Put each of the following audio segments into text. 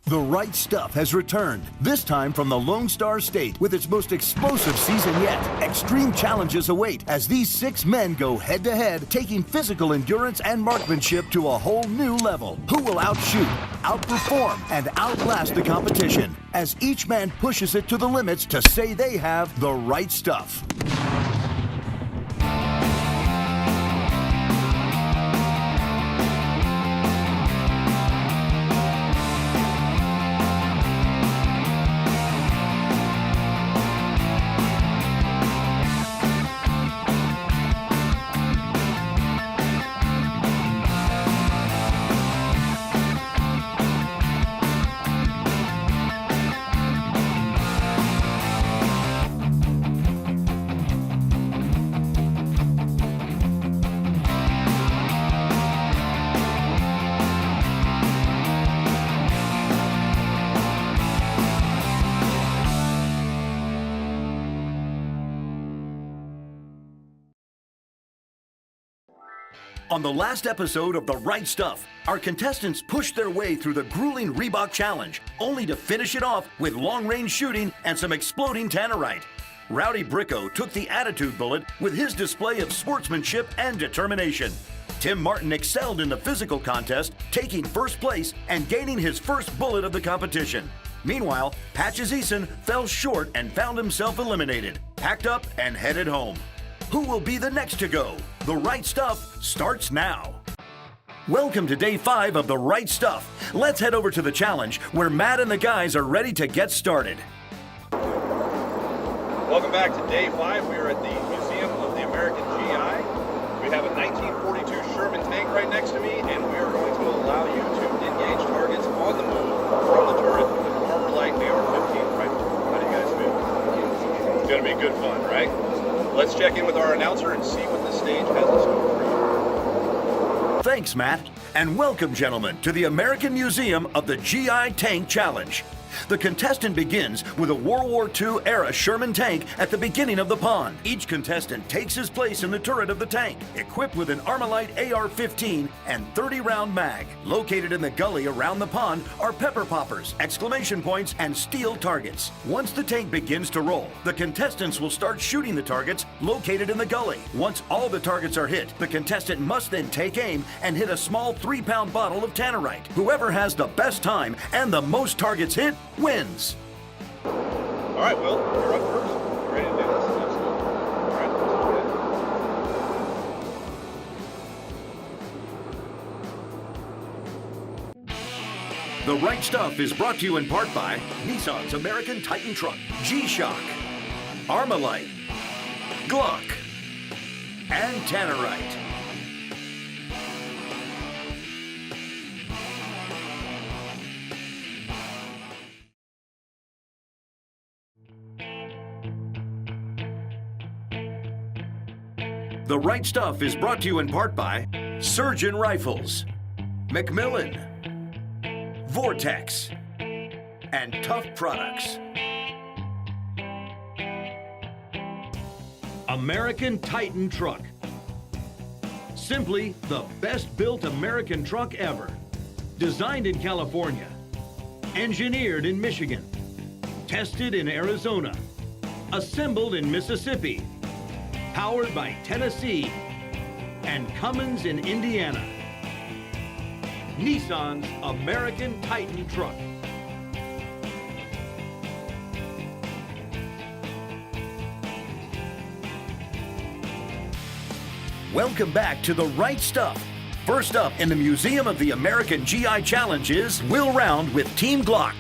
The Right Stuff has returned, this time from the Lone Star State with its most explosive season yet. Extreme challenges await as these 6 men go head-to-head, taking physical endurance and marksmanship to a whole new level. Who will outshoot, outperform, and outlast the competition as each man pushes it to the limits to say they have the right stuff? On the last episode of The Right Stuff, our contestants pushed their way through the grueling Reebok Challenge, only to finish it off with long-range shooting and some exploding tannerite. Rowdy Bricko took the attitude bullet with his display of sportsmanship and determination. Tim Martin excelled in the physical contest, taking first place and gaining his first bullet of the competition. Meanwhile, Patches Eason fell short and found himself eliminated, packed up and headed home. Who will be the next to go? The Right Stuff starts now. Welcome to Day 5 of The Right Stuff. Let's head over to the challenge where Matt and the guys are ready to get started. Welcome back to Day 5. We are at the Museum of the American GI. We have a 1942 Sherman tank right next to me, and we are going to allow you to engage targets on the move from the turret with an Armor-Light AR-15 rifle. How do you guys feel? It's going to be good fun, right? Let's check in with our announcer and see what the stage has in store for you. Thanks, Matt. And welcome, gentlemen, to the American Museum of the GI Tank Challenge. The contestant begins with a World War II era Sherman tank at the beginning of the pond. Each contestant takes his place in the turret of the tank, equipped with an Armalite AR-15 and 30-round mag. Located in the gully around the pond are pepper poppers, exclamation points, and steel targets. Once the tank begins to roll, the contestants will start shooting the targets located in the gully. Once all the targets are hit, the contestant must then take aim and hit a small 3-pound bottle of tannerite. Whoever has the best time and the most targets hit wins. All right, Will, you're up first. You ready to do this? Absolutely. All right, let's do it. The Right Stuff is brought to you in part by Nissan's American Titan Truck, G-Shock, Armalite, Glock, and Tannerite. The Right Stuff is brought to you in part by Surgeon Rifles, Macmillan, Vortex, and Tough Products. American Titan Truck. Simply the best built American truck ever. Designed in California, engineered in Michigan, tested in Arizona, assembled in Mississippi, powered by Tennessee, and Cummins in Indiana. Nissan's American Titan Truck. Welcome back to The Right Stuff. First up in the Museum of the American GI Challenge is Will Round with Team Glock.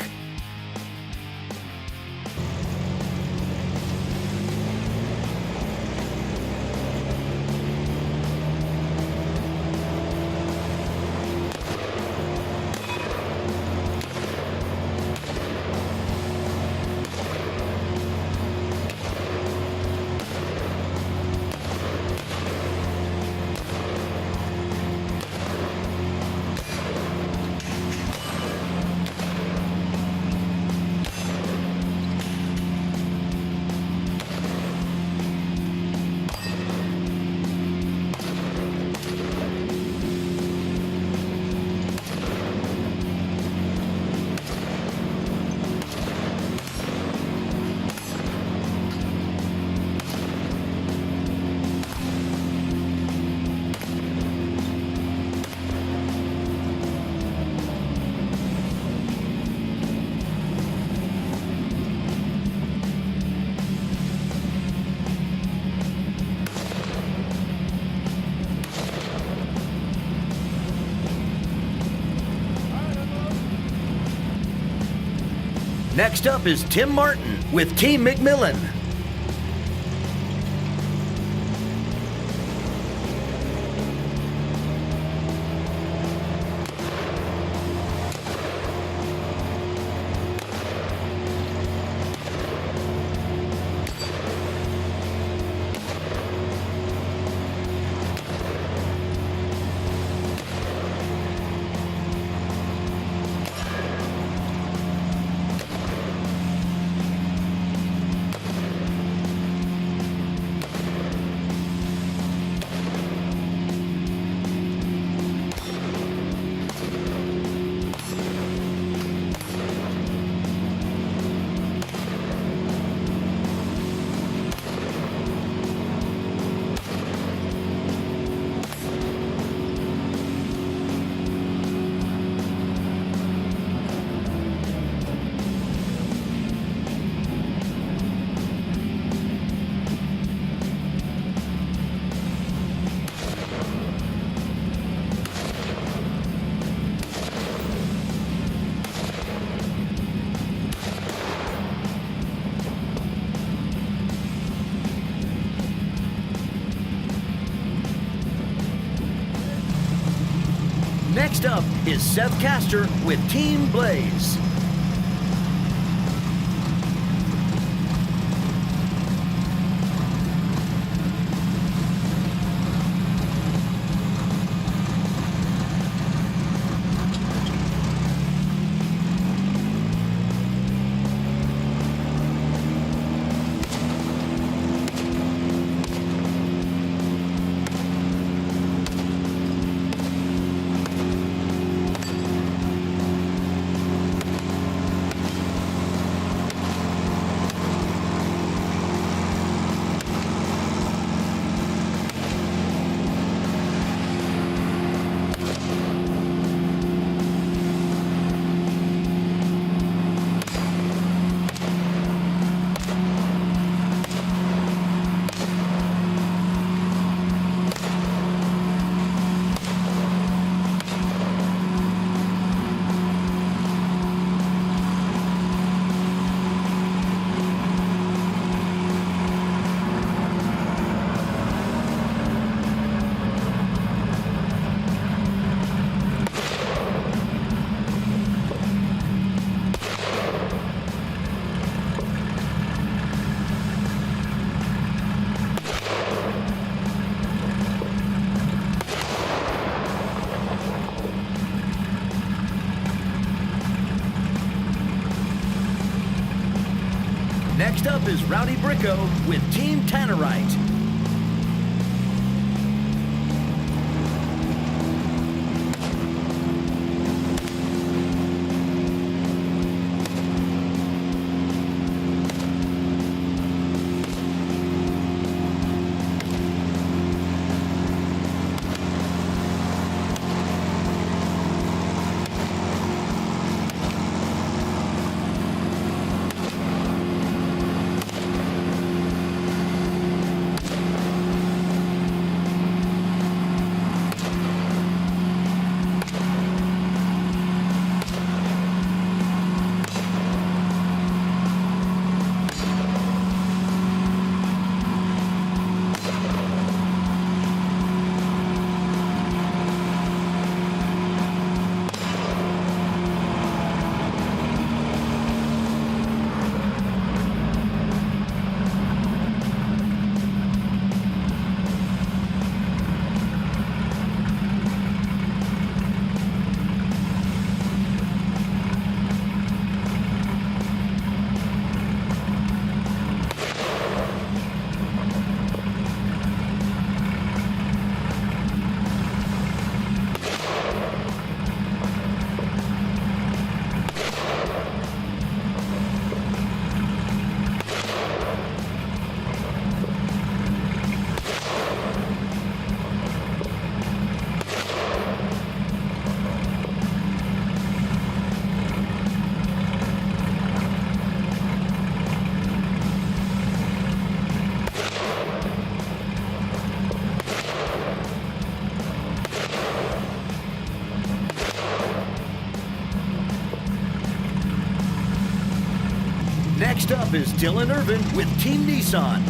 Next up is Tim Martin with Team McMillan. Next up is Seth Castor with Team Blaze. Next up is Rowdy Bricko with Team Tannerite. Next up is Dylan Irvin with Team Nissan.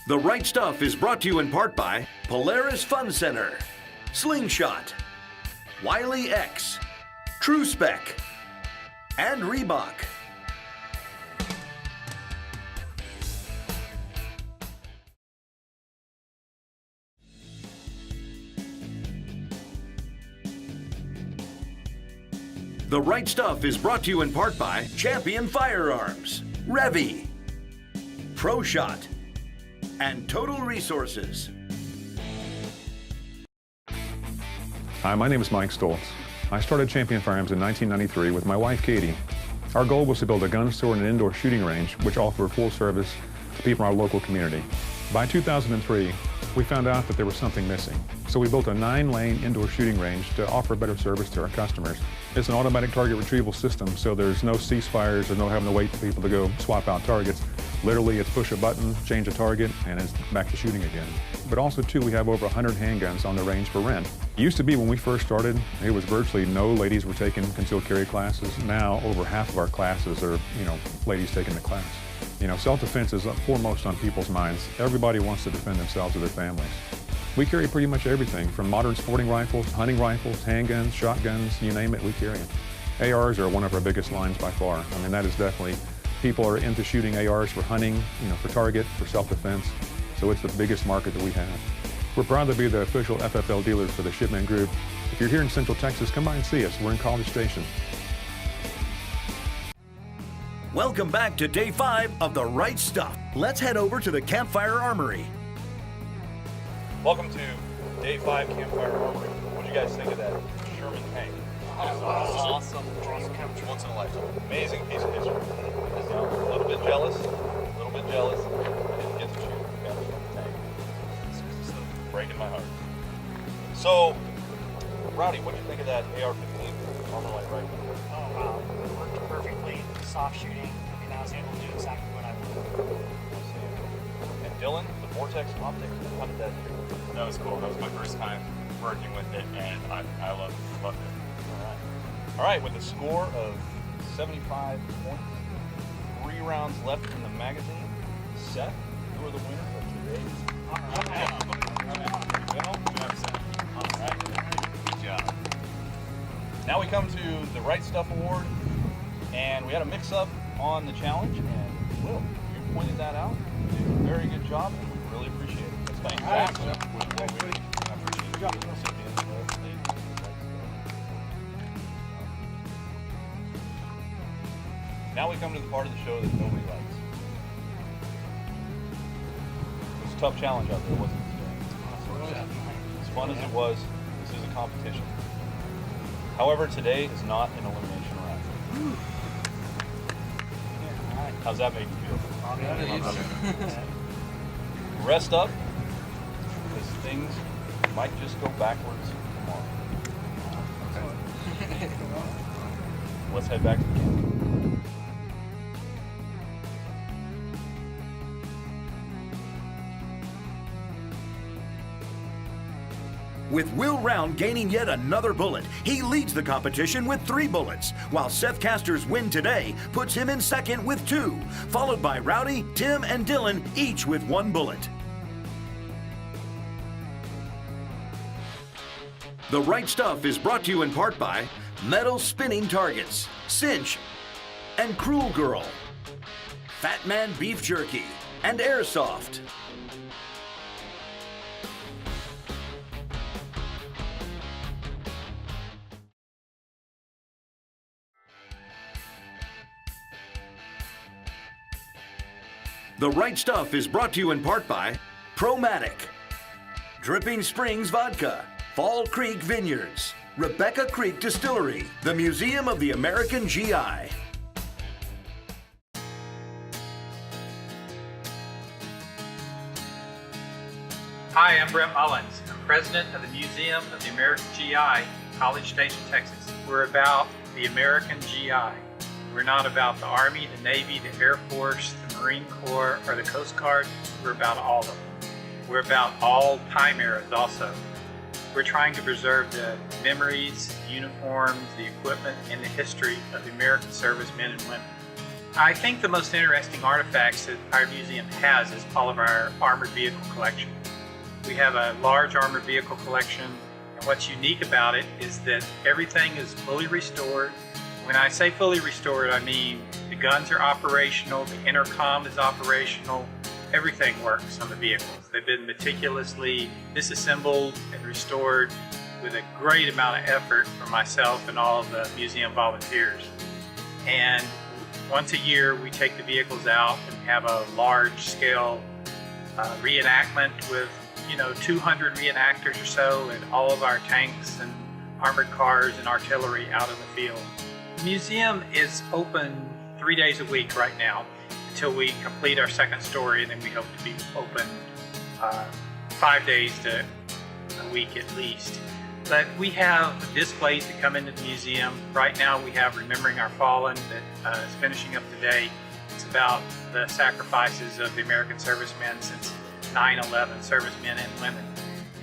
The Right Stuff is brought to you in part by Polaris Fun Center, Slingshot, Wiley X, True Spec, and Reebok. The Right Stuff is brought to you in part by Champion Firearms, Revy, ProShot, and Total Resources. Hi, my name is Mike Stoltz. I started Champion Firearms in 1993 with my wife, Katie. Our goal was to build a gun store and an indoor shooting range which offered full service to people in our local community. By 2003, we found out that there was something missing. So we built a 9-lane indoor shooting range to offer better service to our customers. It's an automatic target retrieval system, so there's no ceasefires, there's no having to wait for people to go swap out targets. Literally, it's push a button, change a target, and it's back to shooting again. But also, too, we have over 100 handguns on the range for rent. It used to be when we first started, it was virtually no ladies were taking concealed carry classes. Now, over half of our classes are, ladies taking the class. Self-defense is foremost on people's minds. Everybody wants to defend themselves or their families. We carry pretty much everything from modern sporting rifles, hunting rifles, handguns, shotguns, you name it, we carry them. ARs are one of our biggest lines by far. I mean, that is definitely, people are into shooting ARs for hunting, for target, for self-defense. So it's the biggest market that we have. We're proud to be the official FFL dealer for the Shipman Group. If you're here in Central Texas, come by and see us. We're in College Station. Welcome back to Day 5 of The Right Stuff. Let's head over to the Campfire Armory. Welcome to Day 5 Campfire Armory. What do you guys think of that Sherman tank? Awesome. Once in a lifetime. Amazing piece of history. A little bit jealous. I didn't get to shoot that Sherman tank. It's breaking my heart. So, Rowdy, what do you think of that AR-15 Armalite rifle? Oh wow, it worked perfectly. Soft shooting. I was able to do exactly what I wanted. And Dylan, the Vortex optic, how did that do? That was cool. That was my first time working with it, and I loved it. All right, with a score of 75 points, 3 rounds left in the magazine, Seth, you are the winner of today's. All right. Good job. Now we come to the Right Stuff Award, and we had a mix-up on the challenge, and Will, you pointed that out. You did a very good job, and we really appreciate it. Thank you. I appreciate it. Now we come to the part of the show that nobody likes. It was a tough challenge out there, wasn't it today? As fun as it was, this is a competition. However, today is not an elimination round. How's that make you feel? rest up, because things might just go backwards tomorrow. Okay. Let's head back to the camp. With Will Round gaining yet another bullet, he leads the competition with 3 bullets, while Seth Caster's win today puts him in second with 2, followed by Rowdy, Tim, and Dylan, each with 1 bullet. The Right Stuff is brought to you in part by Metal Spinning Targets, Cinch, and Cruel Girl, Fat Man Beef Jerky, and Airsoft. The Right Stuff is brought to you in part by Promatic, Dripping Springs Vodka, Fall Creek Vineyards, Rebecca Creek Distillery, the Museum of the American GI. Hi, I'm Brent Mullins. I'm president of the Museum of the American GI, College Station, Texas. We're about the American GI. We're not about the Army, the Navy, the Air Force, the Marine Corps, or the Coast Guard. We're about all of them. We're about all time eras also. We're trying to preserve the memories, the uniforms, the equipment, and the history of the American servicemen and women. I think the most interesting artifacts that our museum has is all of our armored vehicle collection. We have a large armored vehicle collection, and what's unique about it is that everything is fully restored. When I say fully restored, I mean the guns are operational, the intercom is operational, everything works on the vehicles. They've been meticulously disassembled and restored with a great amount of effort from myself and all of the museum volunteers. And once a year, we take the vehicles out and have a large-scale reenactment with 200 reenactors or so, and all of our tanks and armored cars and artillery out in the field. The museum is open 3 days a week right now until we complete our second story, and then we hope to be open 5 days to a week at least. But we have displays that come into the museum. Right now we have Remembering Our Fallen that is finishing up today. It's about the sacrifices of the American servicemen since 9/11, servicemen and women,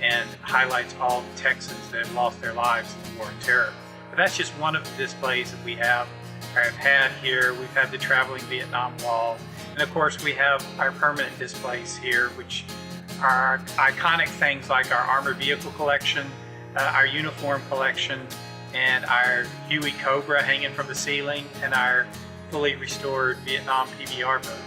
and highlights all the Texans that have lost their lives in the War on Terror. But that's just one of the displays that we have had here. We've had the traveling Vietnam Wall, and of course we have our permanent displays here, which are iconic things like our armored vehicle collection, our uniform collection, and our Huey Cobra hanging from the ceiling, and our fully restored Vietnam PBR boat.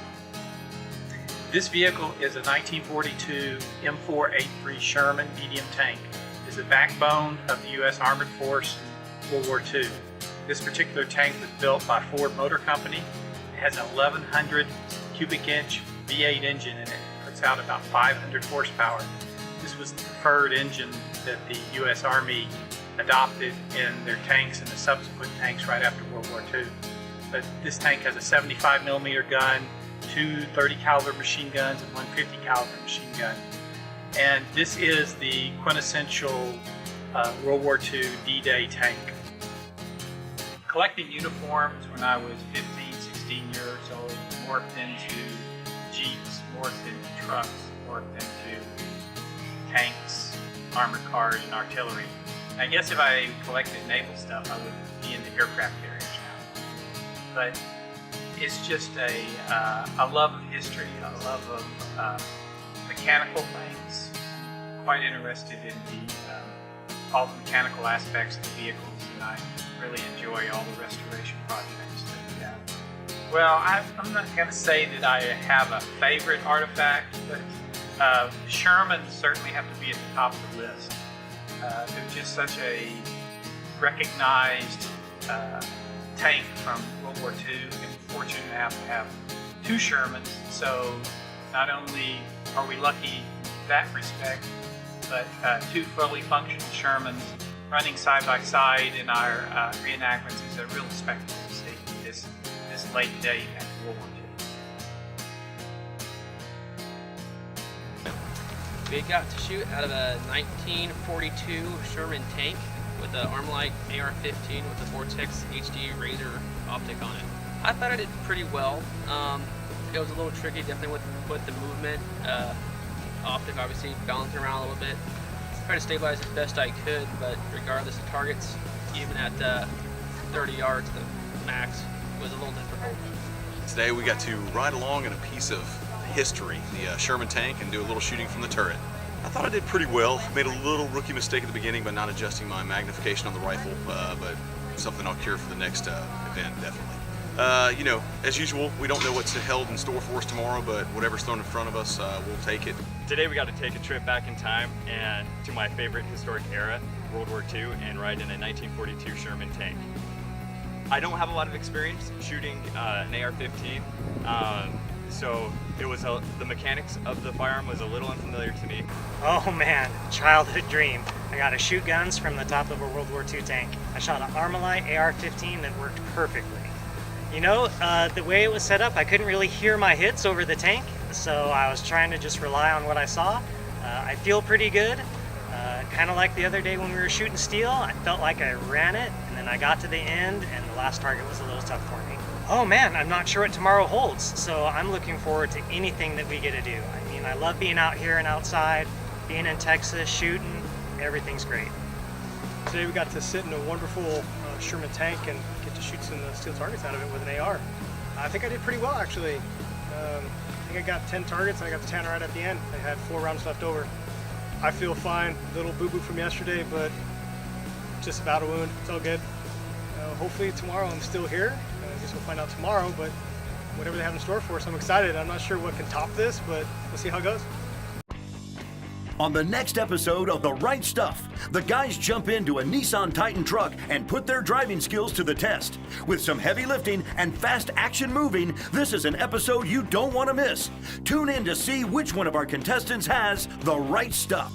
This vehicle is a 1942 M483 Sherman medium tank. It's the backbone of the U.S. Armored Force in World War II. This particular tank was built by Ford Motor Company. It has an 1,100 cubic inch V8 engine in it. It puts out about 500 horsepower. This was the preferred engine that the U.S. Army adopted in their tanks and the subsequent tanks right after World War II. But this tank has a 75 millimeter gun, 2 30 caliber machine guns, and 1 50 caliber machine gun. And this is the quintessential World War II D-Day tank. Collecting uniforms when I was 15, 16 years old morphed into Jeeps, morphed into trucks, morphed into tanks, armored cars, and artillery. I guess if I collected naval stuff, I would be into aircraft carriers now. But it's just a love of history, a love of mechanical things. Quite interested in all the mechanical aspects of the vehicles, and I really enjoy all the restoration projects that we have. Well, I'm not going to say that I have a favorite artifact, but Shermans certainly have to be at the top of the list. They're just such a recognized tank from World War II, and we're fortunate enough to have 2 Shermans. So not only are we lucky in that respect, but 2 fully functional Shermans running side by side in our reenactments is a real spectacle to see this late date after World War II. We got to shoot out of a 1942 Sherman tank with an Armalite AR-15 with a Vortex HD Razor optic on it. I thought I did pretty well. It was a little tricky, definitely with the movement. Optic obviously bouncing around a little bit. Tried to stabilize as best I could, but regardless of targets, even at 30 yards, the max was a little difficult. Today we got to ride along in a piece of history, the Sherman tank, and do a little shooting from the turret. I thought I did pretty well. Made a little rookie mistake at the beginning by not adjusting my magnification on the rifle, but something I'll cure for the next event, definitely. You know, as usual, we don't know what's held in store for us tomorrow, but whatever's thrown in front of us, we'll take it. Today we got to take a trip back in time and to my favorite historic era, World War II, and ride in a 1942 Sherman tank. I don't have a lot of experience shooting an AR-15, so it was the mechanics of the firearm was a little unfamiliar to me. Oh man, childhood dream. I got to shoot guns from the top of a World War II tank. I shot an Armalite AR-15 that worked perfectly. You know, the way it was set up, I couldn't really hear my hits over the tank, so I was trying to just rely on what I saw. I feel pretty good. Kind of like the other day when we were shooting steel, I felt like I ran it, and then I got to the end, and the last target was a little tough for me. Oh man, I'm not sure what tomorrow holds, so I'm looking forward to anything that we get to do. I mean, I love being out here and outside, being in Texas, shooting, everything's great. Today we got to sit in a wonderful Sherman tank and get to shoot some steel targets out of it with an AR. I think I did pretty well, actually. I think I got 10 targets and I got the Tannerite at the end. I had 4 rounds left over. I feel fine. Little boo-boo from yesterday, but just about a wound. It's all good. Hopefully tomorrow I'm still here. I guess we'll find out tomorrow, but whatever they have in store for us, I'm excited. I'm not sure what can top this, but we'll see how it goes. On the next episode of The Right Stuff, the guys jump into a Nissan Titan truck and put their driving skills to the test. With some heavy lifting and fast action moving, this is an episode you don't want to miss. Tune in to see which one of our contestants has the right stuff.